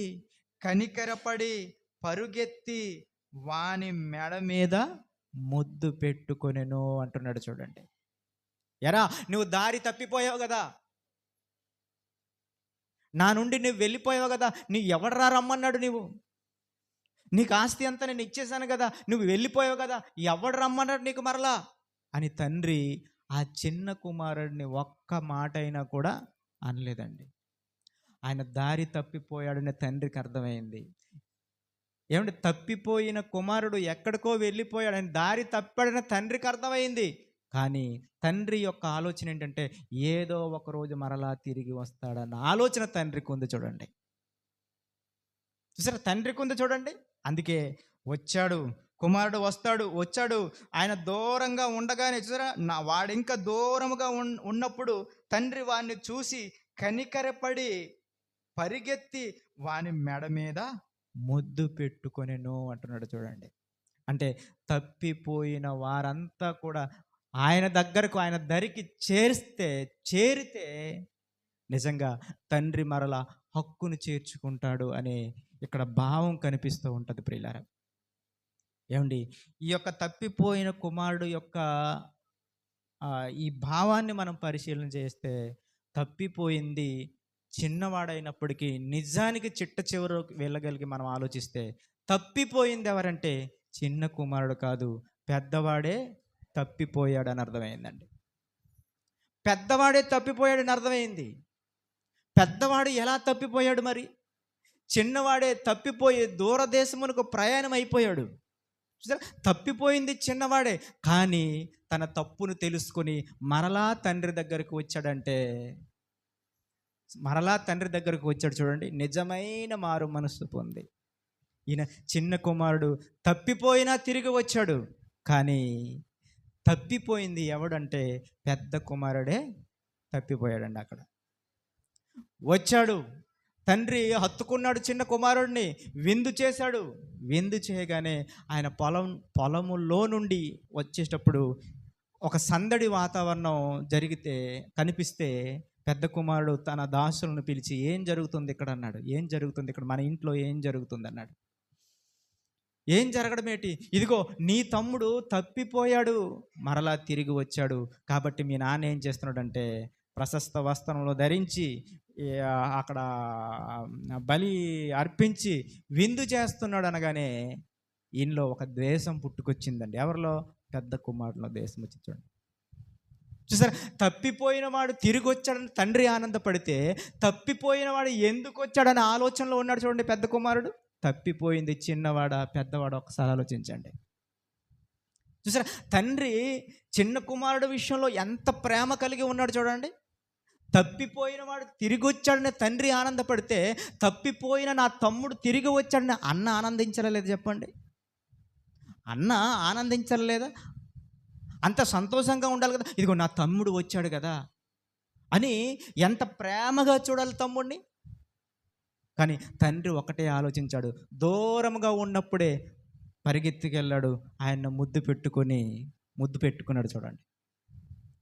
కనికరపడి పరుగెత్తి వాని మెడ మీద ముద్దు పెట్టుకొనెను అంటున్నాడు. చూడండి, ఎరా నువ్వు దారి తప్పిపోయావు కదా, నా నుండి నువ్వు వెళ్ళిపోయావు కదా, నీ ఎవడరా రమ్మన్నాడు, నీకు ఆస్తి అంతా నేను ఇచ్చేసాను కదా, నువ్వు వెళ్ళిపోయావు కదా, ఎవడు రమ్మన్నాడు నీకు మరలా అని తండ్రి ఆ చిన్న కుమారుడిని ఒక్క మాట అయినా కూడా అనలేదండి. ఆయన దారి తప్పిపోయాడనే తండ్రికి అర్థమైంది. ఏమంటే, తప్పిపోయిన కుమారుడు ఎక్కడికో వెళ్ళిపోయాడు, ఆయన దారి తప్పాడని తండ్రికి అర్థమైంది. కానీ తండ్రి యొక్క ఆలోచన ఏంటంటే, ఏదో ఒక రోజు మరలా తిరిగి వస్తాడన్న ఆలోచన తండ్రికి ఉంది. చూడండి, చూసారా, తండ్రికి ఉంది చూడండి. అందుకే వచ్చాడు, కుమారుడు వచ్చాడు. ఆయన దూరంగా ఉండగానే చూసారా, వాడింకా దూరముగా ఉన్నప్పుడు తండ్రి వాడిని చూసి కనికరపడి పరిగెత్తి వాని మెడ మీద ముద్దు పెట్టుకొనెను అంటున్నాడు. చూడండి, అంటే తప్పిపోయిన వారంతా కూడా ఆయన దగ్గరకు, ఆయన దరికి చేరితే నిజంగా తండ్రి మరలా హక్కును చేర్చుకుంటాడు అనే ఇక్కడ భావం కనిపిస్తూ ఉంటుంది. ప్రియులారా, ఏమండి, ఈ యొక్క తప్పిపోయిన కుమారుడు యొక్క ఈ భావాన్ని మనం పరిశీలన చేస్తే, తప్పిపోయింది చిన్నవాడైనప్పటికీ నిజానికి చిట్ట చివరి వెళ్ళగలిగి మనం ఆలోచిస్తే, తప్పిపోయింది ఎవరంటే చిన్న కుమారుడు కాదు, పెద్దవాడే తప్పిపోయాడని అర్థమైందండి. పెద్దవాడే తప్పిపోయాడని అర్థమైంది. పెద్దవాడు ఎలా తప్పిపోయాడు మరి? చిన్నవాడే తప్పిపోయి దూరదేశమునకు ప్రయాణం అయిపోయాడు. చూసారా, తప్పిపోయింది చిన్నవాడే, కానీ తన తప్పును తెలుసుకొని మరలా తండ్రి దగ్గరికి వచ్చాడంటే, మరలా తండ్రి దగ్గరకు వచ్చాడు చూడండి, నిజమైన మారు మనస్సు పొంది. ఈయన చిన్న కుమారుడు తప్పిపోయినా తిరిగి వచ్చాడు, కానీ తప్పిపోయింది ఎవడంటే పెద్ద కుమారుడే తప్పిపోయాడండి. అక్కడ వచ్చాడు, తండ్రి హత్తుకున్నాడు చిన్న కుమారుడిని, విందు చేశాడు. విందు చేయగానే ఆయన పొలములో నుండి వచ్చేటప్పుడు ఒక సందడి వాతావరణం కనిపిస్తే పెద్ద కుమారుడు తన దాసులను పిలిచి, ఏం జరుగుతుంది ఇక్కడ అన్నాడు. ఏం జరుగుతుంది ఇక్కడ, మన ఇంట్లో ఏం జరుగుతుంది అన్నాడు. ఏం జరగడం ఏంటి, ఇదిగో నీ తమ్ముడు తప్పిపోయాడు, మరలా తిరిగి వచ్చాడు. కాబట్టి మీ నాన్న ఏం చేస్తున్నాడంటే ప్రశస్త వస్త్రంలో ధరించి అక్కడ బలి అర్పించి విందు చేస్తున్నాడు అనగానే ఈయనలో ఒక ద్వేషం పుట్టుకొచ్చిందండి. ఎవరిలో? పెద్ద కుమారులో ద్వేషం వచ్చి. చూడండి, చూసారా, తప్పిపోయిన వాడు తిరిగి వచ్చాడని తండ్రి ఆనందపడితే, తప్పిపోయిన వాడు ఎందుకు వచ్చాడని ఆలోచనలో ఉన్నాడు చూడండి పెద్ద కుమారుడు. తప్పిపోయింది చిన్నవాడా పెద్దవాడు, ఒకసారి ఆలోచించండి. చూసారా, తండ్రి చిన్న కుమారుడు విషయంలో ఎంత ప్రేమ కలిగి ఉన్నాడు చూడండి. తప్పిపోయిన వాడు తిరిగి వచ్చాడని తండ్రి ఆనందపడితే, తప్పిపోయిన నా తమ్ముడు తిరిగి వచ్చాడని అన్న ఆనందించలేదు చెప్పండి. అన్న ఆనందించలేదా? అంత సంతోషంగా ఉండాలి కదా, ఇదిగో నా తమ్ముడు వచ్చాడు కదా అని ఎంత ప్రేమగా చూడాలి తమ్ముడిని. కానీ తండ్రి ఒకటే ఆలోచించాడు, దూరంగా ఉన్నప్పుడే పరిగెత్తుకెళ్ళాడు, ఆయన ముద్దు పెట్టుకున్నాడు చూడండి.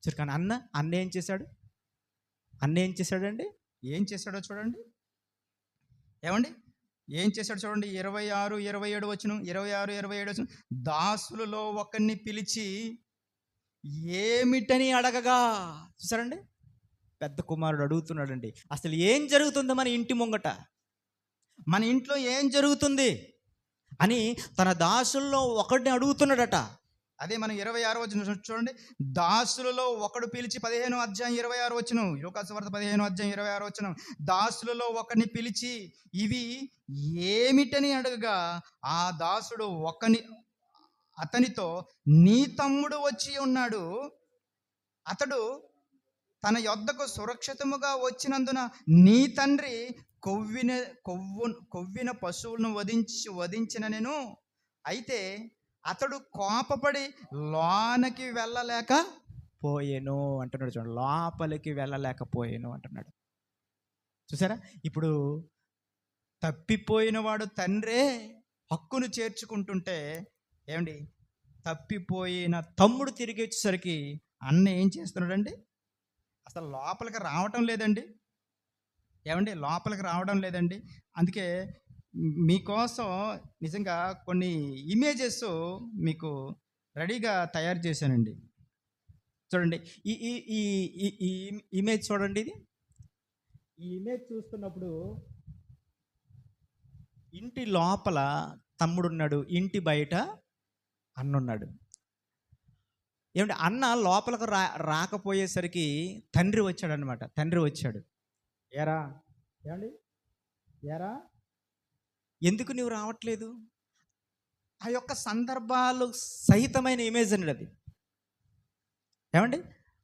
సరే, కానీ అన్న ఏం చేశాడు? ఏం చేశాడో చూడండి. ఏమండి, ఏం చేశాడు చూడండి. 26, 27 వచనం, 26, 27 వచనం. దాసులలో ఒకరిని పిలిచి ఏమిటని అడగగా, చూసారండి, పెద్ద కుమారుడు అడుగుతున్నాడండి, అసలు ఏం జరుగుతుందో మన ఇంటి ముంగట, మన ఇంట్లో ఏం జరుగుతుంది అని తన దాసుల్లో ఒకడిని అడుగుతున్నాడట. అదే మనం 26 వచనం చూడండి. దాసులలో ఒకడు పిలిచి, 15వ అధ్యాయం 26 వచనం, యోహాను సువార్త 15వ అధ్యాయం 26 వచనం. దాసులలో ఒకరిని పిలిచి ఇవి ఏమిటని అడగగా, ఆ దాసుడు అతనితో, నీ తమ్ముడు వచ్చి ఉన్నాడు, అతడు తన యొద్దకు సురక్షితముగా వచ్చినందున నీ తండ్రి కొవ్విన పశువులను వధించిన నేను, అయితే అతడు కోపపడి లోనకి వెళ్ళలేకపోయాను అంటున్నాడు చూడండి. లోపలికి వెళ్ళలేకపోయాను అంటున్నాడు. చూసారా, ఇప్పుడు తప్పిపోయిన వాడు తండ్రే హక్కును చేర్చుకుంటుంటే, ఏమండి, తప్పిపోయిన తమ్ముడు తిరిగి వచ్చేసరికి అన్న ఏం చేస్తున్నాడండి? అసలు లోపలికి రావటం లేదండి. ఏమండి, లోపలికి రావడం లేదండి. అందుకే మీకోసం నిజంగా కొన్ని ఇమేజెస్ మీకు రెడీగా తయారు చేశానండి. చూడండి, ఈ ఇమేజ్ చూడండి. ఈ ఇమేజ్ చూస్తున్నప్పుడు ఇంటి లోపల తమ్ముడున్నాడు, ఇంటి బయట అన్నున్నాడు. ఏమంటే అన్న లోపలకు రాకపోయేసరికి తండ్రి వచ్చాడనమాట. తండ్రి వచ్చాడు, ఏరా ఎందుకు నువ్వు రావట్లేదు? ఆ యొక్క సందర్భాలు సహితమైన ఇమేజ్ అండి అది. ఏమండి,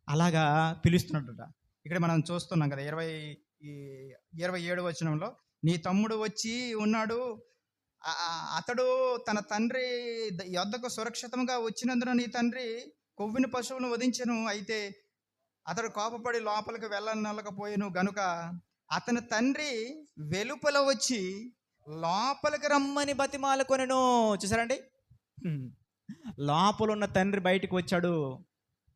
అలాగా పిలుస్తున్నట్ట. ఇక్కడ మనం చూస్తున్నాం కదా, 27 వచనంలో, నీ తమ్ముడు వచ్చి ఉన్నాడు, అతడు తన తండ్రి యొద్దకు సురక్షితంగా వచ్చినందున నీ తండ్రి కొవ్విన పశువును వధించెను, అయితే అతడు కోపపడి లోపలికి వెళ్ళనలేకపోయాను గనుక అతని తండ్రి వెలుపల వచ్చి లోపలికి రమ్మని బతిమాలుకొనెను. చూసారండి, లోపల ఉన్న తండ్రి బయటికి వచ్చాడు,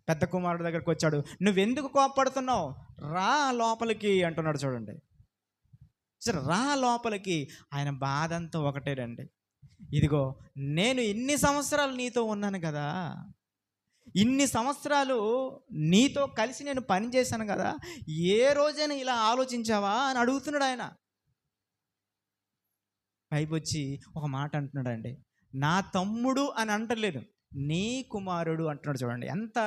పెద్ద కుమారుడు దగ్గరికి వచ్చాడు. నువ్వెందుకు కోపపడుతున్నావు, రా లోపలికి అంటున్నాడు చూడండి. సరే, రా లోపలికి. ఆయన బాధ అంతా ఒకటేనండి, ఇదిగో నేను ఇన్ని సంవత్సరాలు నీతో ఉన్నాను కదా, ఇన్ని సంవత్సరాలు నీతో కలిసి నేను పని చేశాను కదా, ఏ రోజైనా ఇలా ఆలోచించావా అని అడుగుతున్నాడు ఆయన. పైపొచ్చి ఒక మాట అంటున్నాడండి, నా తమ్ముడు అని అంటలేదు, నీ కుమారుడు అంటున్నాడు చూడండి. ఎంత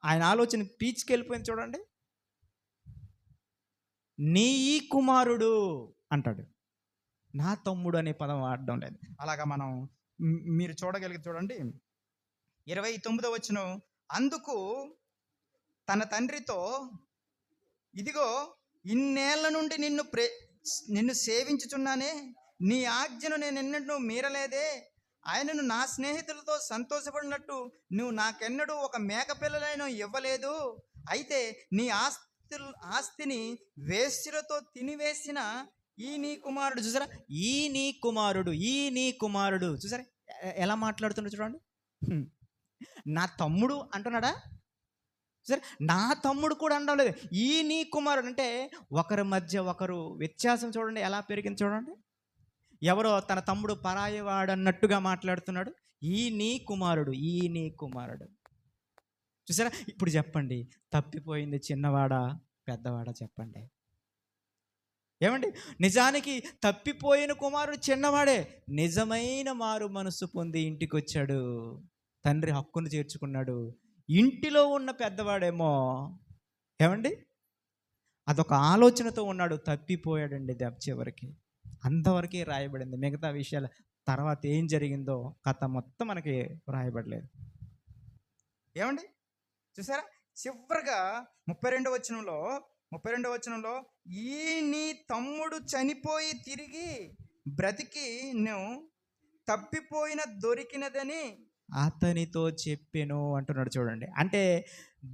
ఆయన ఆలోచన పీచుకెళ్ళిపోయింది చూడండి. నీ కుమారుడు అంటాడు, నా తమ్ముడు అనే పదం వాడడం లేదు. అలాగా మనం మీరు చూడగలిగి చూడండి 29వ వచనం. అందుకు తన తండ్రితో, ఇదిగో ఇన్నేళ్ల నుండి నిన్ను సేవించుచున్నానే, నీ ఆజ్ఞను నేను ఎన్నడూ మీరలేదే. ఆయనను నా స్నేహితులతో సంతోషపడినట్టు నువ్వు నాకెన్నడూ ఒక మేక పిల్లలైన ఇవ్వలేదు. అయితే నీ ఆస్తిని వేశ్యలతో తినివేసిన ఈ నీ కుమారుడు, చూసారా, ఈ నీ కుమారుడు చూసారా ఎలా మాట్లాడుతున్నాడు చూడండి. నా తమ్ముడు అంటున్నాడా? సరే, నా తమ్ముడు కూడా అనడం లేదు, ఈ నీ కుమారుడు. అంటే ఒకరి మధ్య ఒకరు వ్యత్యాసం చూడండి ఎలా పెరిగింది చూడండి. ఎవరో తన తమ్ముడు పరాయివాడు అన్నట్టుగా మాట్లాడుతున్నాడు. ఈ నీ కుమారుడు చూసారా. ఇప్పుడు చెప్పండి, తప్పిపోయింది చిన్నవాడా పెద్దవాడా చెప్పండి. ఏమండి, నిజానికి తప్పిపోయిన కుమారుడు చిన్నవాడే. నిజమైన మారు మనసు పొంది ఇంటికి వచ్చాడు, తండ్రి హక్కును చేర్చుకున్నాడు. ఇంటిలో ఉన్న పెద్దవాడేమో ఏమండి అదొక ఆలోచనతో ఉన్నాడు, తప్పిపోయాడండి. చివరికి అంతవరకే రాయబడింది. మిగతా విషయాలు తర్వాత ఏం జరిగిందో కథ మొత్తం మనకి రాయబడలేదు. ఏమండి చూసారా, చివరిగా 32వ వచనంలో ఈ నీ తమ్ముడు చనిపోయి తిరిగి బ్రతికి నువ్వు తప్పిపోయిన దొరికినదని అతనితో చెప్పెను అంటున్నాడు చూడండి. అంటే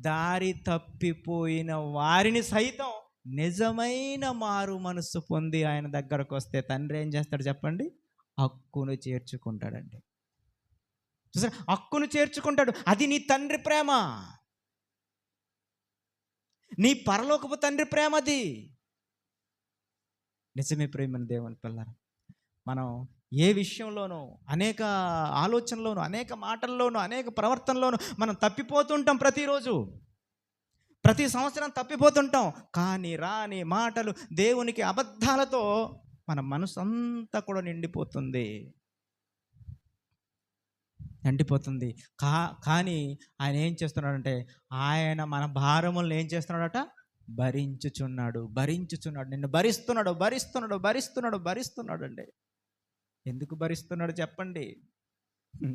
దారి తప్పిపోయిన వారిని సైతం నిజమైన మారు మనసు పొంది ఆయన దగ్గరకు వస్తే తండ్రి ఏం చేస్తాడు చెప్పండి? హక్కును చేర్చుకుంటాడండి. చూసారా, హక్కును చేర్చుకుంటాడు. అది నీ తండ్రి ప్రేమ, నీ పరలోకపు తండ్రి ప్రేమ అది. నిజమే ప్రేమని దేవుని పిల్లలు, మనం ఏ విషయంలోనూ, అనేక ఆలోచనలోనూ, అనేక మాటల్లోనూ, అనేక ప్రవర్తనలోనూ మనం తప్పిపోతుంటాం. ప్రతి సంవత్సరం తప్పిపోతుంటాం. కానీ రాని మాటలు, దేవునికి అబద్ధాలతో మన మనసు అంతా కూడా నిండిపోతుంది. కానీ ఆయన ఏం చేస్తున్నాడంటే, ఆయన మన భారములను ఏం చేస్తున్నాడట? భరించుచున్నాడు. నిన్ను భరిస్తున్నాడు అండి. ఎందుకు భరిస్తున్నాడు చెప్పండి?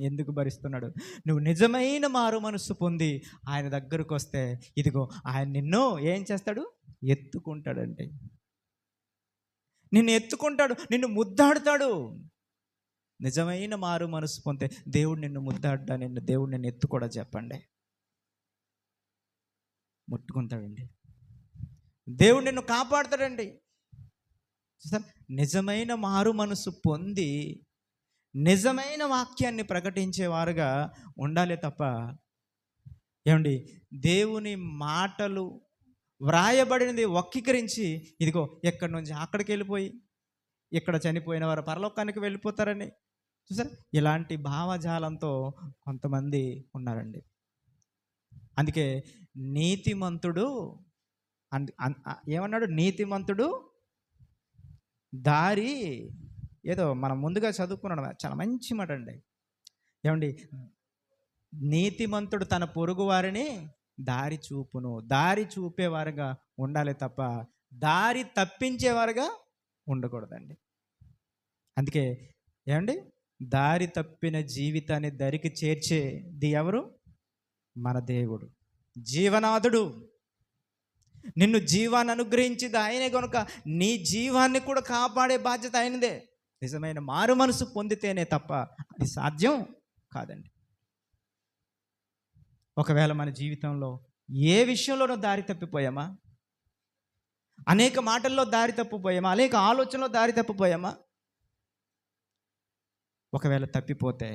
ఎందుకు భరిస్తున్నాడు? నువ్వు నిజమైన మారు మనసు పొంది ఆయన దగ్గరకు వస్తే, ఇదిగో ఆయన నిన్ను ఏం చేస్తాడు? ఎత్తుకుంటాడండి. నిన్ను ఎత్తుకుంటాడు, నిన్ను ముద్దాడుతాడు. నిజమైన మారు మనసు పొందితే దేవుడు నిన్ను ముద్దాడ్డా, దేవుడు నిన్ను ఎత్తు కూడా చెప్పండి, ముట్టుకుంటాడండి. దేవుడు నిన్ను కాపాడుతాడండి. నిజమైన మారు మనసు పొంది నిజమైన వాక్యాన్ని ప్రకటించేవారుగా ఉండాలి తప్ప, ఏమండి, దేవుని మాటలు వ్రాయబడినది వక్రీకరించి, ఇదిగో ఎక్కడి నుంచి అక్కడికి వెళ్ళిపోయి ఇక్కడ చనిపోయిన వారు పరలోకానికి వెళ్ళిపోతారని చూసారా, ఇలాంటి భావజాలంతో కొంతమంది ఉన్నారండి. అందుకే నీతిమంతుడు ఏమన్నాడు? నీతిమంతుడు దారి, ఏదో మనం ముందుగా చదువుకున్నాడు, చాలా మంచి మాట అండి. ఏమండి, నీతిమంతుడు తన పొరుగు వారిని దారి చూపేవారుగా ఉండాలి తప్ప దారి తప్పించేవారుగా ఉండకూడదండి. అందుకే ఏమండి, దారి తప్పిన జీవితాన్ని దరికి చేర్చేది ఎవరు? మన దేవుడు, జీవనాథుడు. నిన్ను జీవాన్ని అనుగ్రహించింది ఆయనే కనుక నీ జీవాన్ని కూడా కాపాడే బాధ్యత ఆయనదే. నిజమైన మారు మనసు పొందితేనే తప్ప అది సాధ్యం కాదండి. ఒకవేళ మన జీవితంలో ఏ విషయంలోనూ దారి తప్పిపోయామా? అనేక మాటల్లో దారి తప్పిపోయామా? అనేక ఆలోచనలో దారి తప్పిపోయామా? ఒకవేళ తప్పిపోతే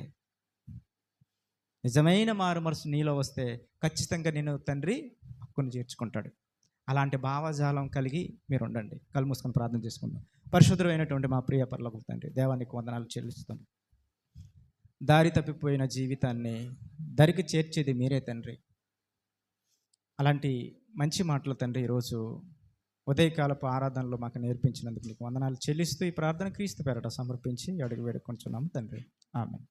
నిజమైన మారు మనసు నీలో వస్తే ఖచ్చితంగా నేను తండ్రి హక్కును చేర్చుకుంటాడు. అలాంటి భావజాలం కలిగి మీరు ఉండండి. కళ్ళు మూసుకొని ప్రార్థన చేసుకుందాం. పరిశుద్ధమైనటువంటి మా ప్రియ పరలోకపు తండ్రి, దేవానికి వందనాలు చెల్లిస్తాను. దారి తప్పిపోయిన జీవితాన్ని దరికి చేర్చేది మీరే తండ్రి. అలాంటి మంచి మాటలు తండ్రి ఈరోజు ఉదయకాలపు ఆరాధనలో మాకు నేర్పించినందుకు మీకు వందనాలు చెల్లిస్తూ ఈ ప్రార్థన క్రీస్తు పేరట సమర్పించి అడుగు వేడుకొంచున్నాము తండ్రి. ఆమేన్.